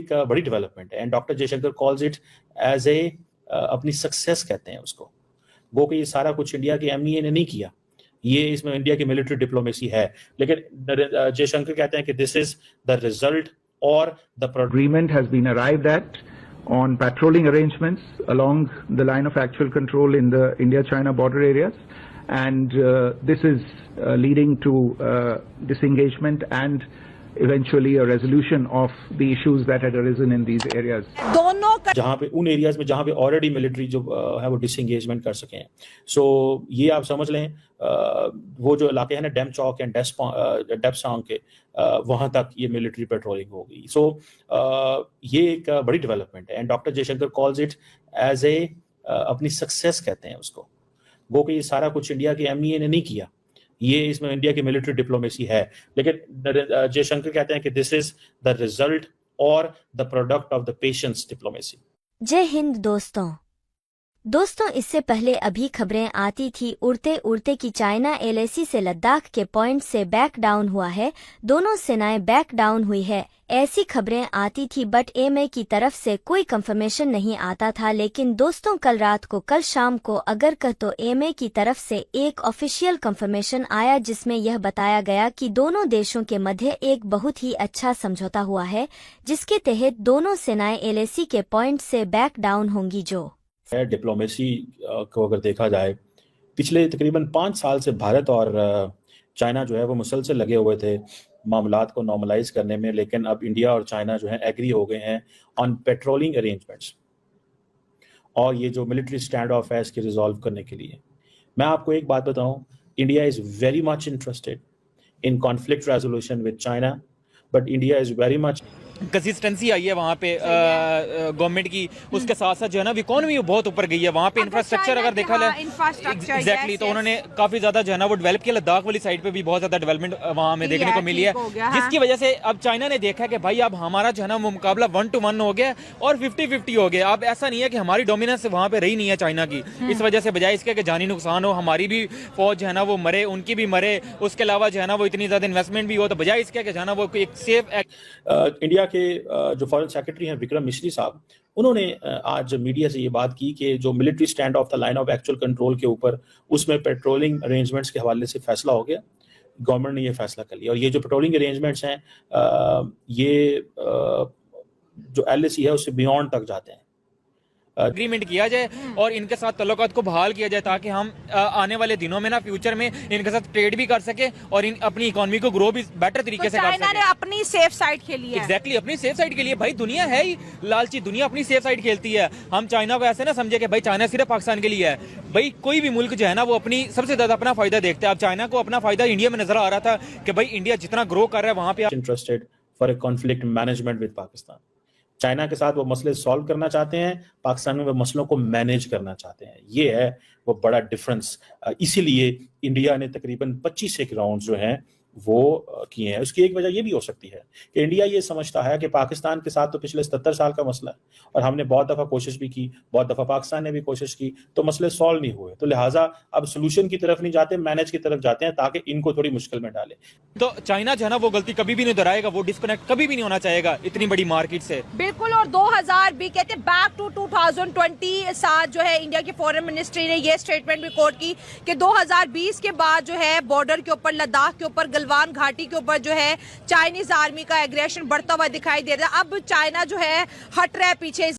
एक बड़ी डेवलपमेंट है and doctor Jaishankar calls it as a अपनी सक्सेस कहते हैं उसको। वो कि ये सारा कुछ इंडिया के एमईए ने नहीं किया, ये इसमें इंडिया की मिलिट्री डिप्लोमेसी है, लेकिन जयशंकर कहते हैं कि दिस इज द रिजल्ट और the agreement has been arrived at on patrolling arrangements along the line of actual control in the India-China border areas, and this is leading to disengagement and eventually a resolution of the issues that had arisen in these areas. जहाँ पे उन areas में जहाँ पे already military जो है वो disengagement कर सके हैं। सो ये आप समझ लें वो जो इलाके हैं ना डेम चौक एंड डेप्सांग के वहाँ तक ये मिलिट्री पेट्रोलिंग होगी। सो ये एक बड़ी डेवलपमेंट है and doctor Jaishankar calls it as a अपनी सक्सेस कहते हैं उसको। वो कि ये सारा कुछ इंडिया के एमईए ने नहीं किया, ये इसमें इंडिया की मिलिट्री डिप्लोमेसी है, लेकिन जयशंकर कहते हैं कि दिस इज द रिजल्ट और the product of the patience diplomacy. जय हिंद दोस्तों, इससे पहले अभी खबरें आती थी उड़ते उड़ते कि चाइना एलएसी से लद्दाख के पॉइंट से बैक डाउन हुआ है, दोनों सेनाएं बैक डाउन हुई है, ऐसी खबरें आती थी। बट एमए की तरफ से कोई कंफर्मेशन नहीं आता था। लेकिन दोस्तों कल शाम को अगर कह तो एमए की तरफ से एक ऑफिशियल कंफर्मेशन आया जिसमें यह बताया गया कि दोनों देशों के मध्य एक बहुत ही अच्छा समझौता हुआ है, जिसके तहत दोनों सेनाएं एलएसी के पॉइंट से बैक डाउन होंगी। जो डिप्लोमेसी को अगर देखा जाए, पिछले तकरीबन 5 साल से भारत और चाइना जो है वो मुसलसल लगे हुए थे मामलात को नॉर्मलाइज करने में, लेकिन अब इंडिया और चाइना जो है एग्री हो गए हैं ऑन पेट्रोलिंग अरेंजमेंट्स और ये जो मिलिट्री स्टैंड ऑफ है इसके रिजॉल्व करने के लिए। मैं आपको एक बात बताऊं, India is very much interested in conflict resolution with China, but India is very much consistency आई है वहाँ पे गवर्नमेंट की, उसके साथ साथ जो है ना इकोनॉमी बहुत ऊपर गई है वहाँ पे। इंफ्रास्ट्रक्चर अगर देखा जाए एग्जैक्टली तो उन्होंने काफी ज्यादा जो है ना वो डेवलप किया। लद्दाख वाली साइड पे भी बहुत ज्यादा डेवलपमेंट वहाँ में देखने को मिली है, जिसकी वजह से अब चाइना ने देखा कि भाई अब हमारा जो है ना वो मुकाबला 1-1 हो गया और 50-50 हो गया। अब ऐसा नहीं है कि हमारी डोमिनेंस वहाँ पे रही नहीं है चाइना की। इस वजह से बजाय इसके कि जानी नुकसान हो, हमारी भी फौज जो है ना वो मरे, उनकी भी मरे, उसके अलावा जो है ना वो इतनी ज्यादा इन्वेस्टमेंट भी हो, तो बजाय इसके कि जो है ना वो एक सेफ इंडिया के जो फॉरेन सेक्रेटरी हैं विक्रम मिश्री साहब, उन्होंने आज मीडिया से ये बात की कि जो military stand of the line of actual control के ऊपर उसमें पेट्रोलिंग अरेंजमेंट्स के हवाले से फैसला हो गया। गवर्नमेंट ने ये फैसला कर लिया और ये जो पेट्रोलिंग अरेंजमेंट्स हैं ये जो एलएसी है उससे बियॉन्ड तक जाते हैं। एग्रीमेंट किया जाए और इनके साथ तल्लुकात को बहाल किया जाए ताकि हम आने वाले दिनों में ना फ्यूचर में इनके साथ ट्रेड भी कर सके और अपनी इकोनॉमी को ग्रो भी बेटर तरीके से कर सके। चाइना ने अपनी सेफ साइड खेली है। एग्जैक्टली अपनी सेफ साइड के लिए। भाई दुनिया है ही लालची, दुनिया अपनी सेफ साइड खेलती है। हम चाइना को ऐसे ना समझे कि भाई चाइना सिर्फ पाकिस्तान के लिए है। भाई कोई भी मुल्क जो है ना वो अपनी सबसे ज्यादा अपना फायदा देखता है। अब चाइना को अपना फायदा इंडिया में नजर आ रहा था कि भाई इंडिया जितना ग्रो कर रहा है वहां पे interested for a conflict management with Pakistan. China के साथ वो मसले सॉल्व करना चाहते हैं, पाकिस्तान में वो मसलों को मैनेज करना चाहते हैं। ये है वो बड़ा डिफरेंस। इसीलिए इंडिया ने तकरीबन 25 एक राउंड जो हैं वो किए हैं। उसकी एक वजह ये भी हो सकती है कि इंडिया ये समझता है कि पाकिस्तान के साथ तो पिछले 77 साल का मसला है और हमने बहुत दफ़ा कोशिश भी की, बहुत दफ़ा पाकिस्तान ने भी कोशिश की, तो मसले सॉल्व नहीं हुए, तो लिहाजा अब सोल्यूशन की तरफ नहीं जाते, मैनेज की तरफ जाते हैं ताकि इनको थोड़ी मुश्किल में डाले। तो चाइना जो है ना वो गलती कभी भी नहीं दोहराएगा, वो डिस्कनेक्ट कभी भी नहीं होना चाहेगा इतनी बड़ी मार्केट से। बिल्कुल। और 2020 कहते हैं बैक टू 2020 साथ जो है इंडिया की फॉरेन मिनिस्ट्री ने ये स्टेटमेंट भी कोट की कि 2020 के बाद जो है बॉर्डर के ऊपर, लद्दाख के ऊपर, गलवान घाटी के ऊपर जो है चाइनीज आर्मी का एग्रेशन बढ़ता हुआ दिखाई दे रहा है। अब चाइना जो है हट रहा है पीछे।